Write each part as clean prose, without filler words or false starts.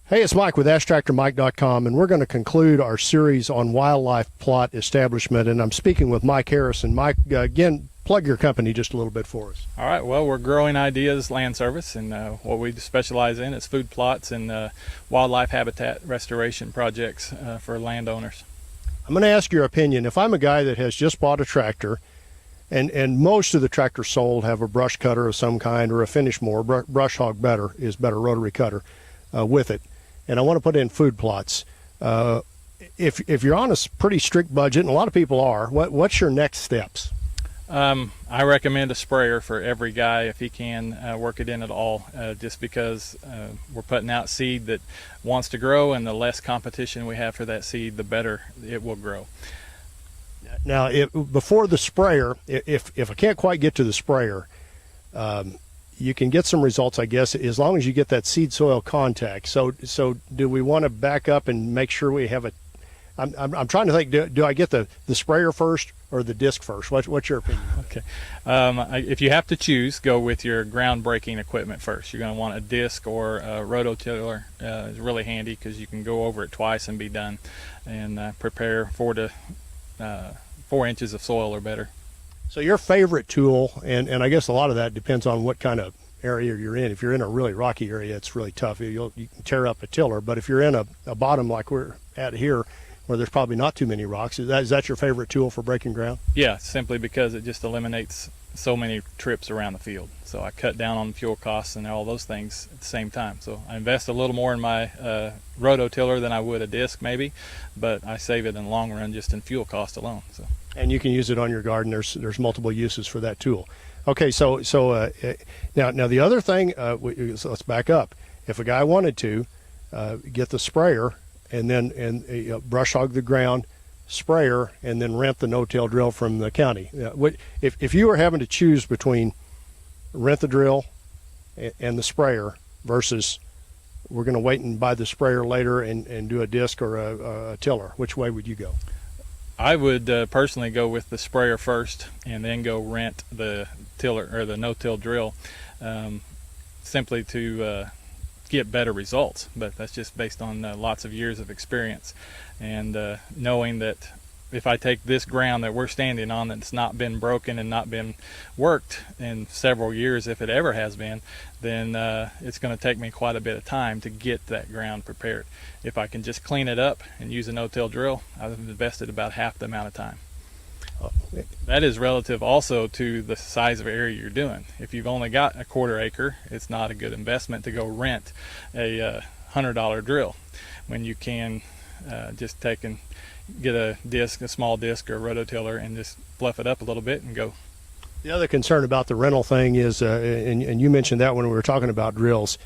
Hey, it's Mike with AskTractorMike.com, and we're going to conclude our series on wildlife plot establishment, and I'm speaking with Mike Harrison. Mike, again, plug your company just a little bit for us. All right, well, we're Growing Ideas Land Service, and what we specialize in is food plots and wildlife habitat restoration projects for landowners. I'm going to ask your opinion. If I'm a guy that has just bought a tractor, and most of the tractors sold have a brush cutter of some kind or a finish mower, brush hog better is better, rotary cutter with it, and I want to put in food plots. If you're on a pretty strict budget, and a lot of people are, what's your next steps? I recommend a sprayer for every guy if he can work it in at all, just because we're putting out seed that wants to grow, and the less competition we have for that seed, the better it will grow. Now, before the sprayer, if I can't quite get to the sprayer, you can get some results, I guess, as long as you get that seed soil contact. So do we want to back up and make sure we have a? I'm trying to think. Do I get the sprayer first or the disc first? What's your opinion? Okay, if you have to choose, go with your ground breaking equipment first. You're going to want a disc or a rototiller. It's really handy because you can go over it twice and be done, and prepare 4 inches of soil or better. So your favorite tool, and I guess a lot of that depends on what kind of area you're in. If you're in a really rocky area, it's really tough. You can tear up a tiller. But if you're in a bottom like we're at here, where there's probably not too many rocks, is that your favorite tool for breaking ground? Yeah, simply because it just eliminates so many trips around the field. So I cut down on fuel costs and all those things at the same time. So I invest a little more in my rototiller than I would a disc maybe, but I save it in the long run just in fuel cost alone. So. And you can use it on your garden. There's multiple uses for that tool. Okay, so now the other thing, so let's back up. If a guy wanted to get the sprayer and then brush hog the ground, sprayer, and then rent the no-till drill from the county, if you were having to choose between rent the drill and the sprayer versus we're going to wait and buy the sprayer later and do a disc or a tiller, which way would you go? I would personally go with the sprayer first and then go rent the tiller or the no-till drill, simply to get better results. But that's just based on lots of years of experience, and knowing that if I take this ground that we're standing on that's not been broken and not been worked in several years, if it ever has been, then it's going to take me quite a bit of time to get that ground prepared. If I can just clean it up and use a no-till drill, I've invested about half the amount of time. That is relative also to the size of area you're doing. If you've only got a 1/4 acre, it's not a good investment to go rent a $100 drill when you can just take and get a small disc or a rototiller, and just fluff it up a little bit and go. The other concern about the rental thing is, and you mentioned that when we were talking about drills,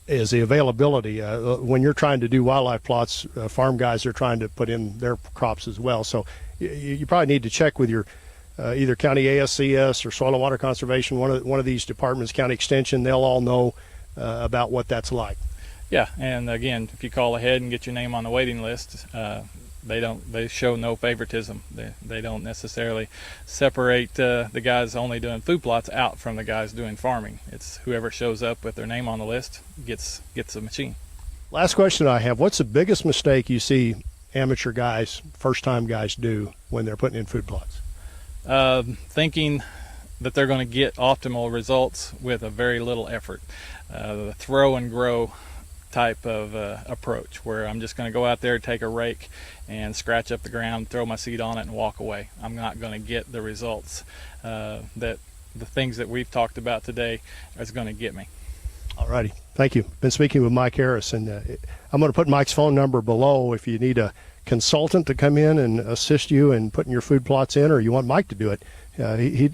is the availability. When you're trying to do wildlife plots, farm guys are trying to put in their crops as well. So you probably need to check with your either county ASCS or Soil and Water Conservation, one of these departments, county extension. They'll all know about what that's like. Yeah, and again, if you call ahead and get your name on the waiting list, they show no favoritism. They don't necessarily separate the guys only doing food plots out from the guys doing farming. It's whoever shows up with their name on the list gets a machine. Last question I have: what's the biggest mistake you see amateur guys, first-time guys do when they're putting in food plots? Thinking that they're going to get optimal results with a very little effort. The throw and grow type of approach, where I'm just going to go out there, take a rake and scratch up the ground, throw my seed on it and walk away. I'm not going to get the results that the things that we've talked about today is going to get me. All righty, thank you. Been speaking with Mike Harris, and I'm going to put Mike's phone number below if you need a consultant to come in and assist you in putting your food plots in, or you want Mike to do it.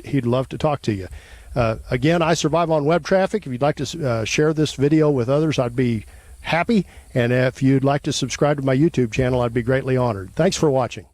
He'd love to talk to you. Again, I survive on web traffic. If you'd like to share this video with others, I'd be happy. And if you'd like to subscribe to my YouTube channel, I'd be greatly honored. Thanks for watching.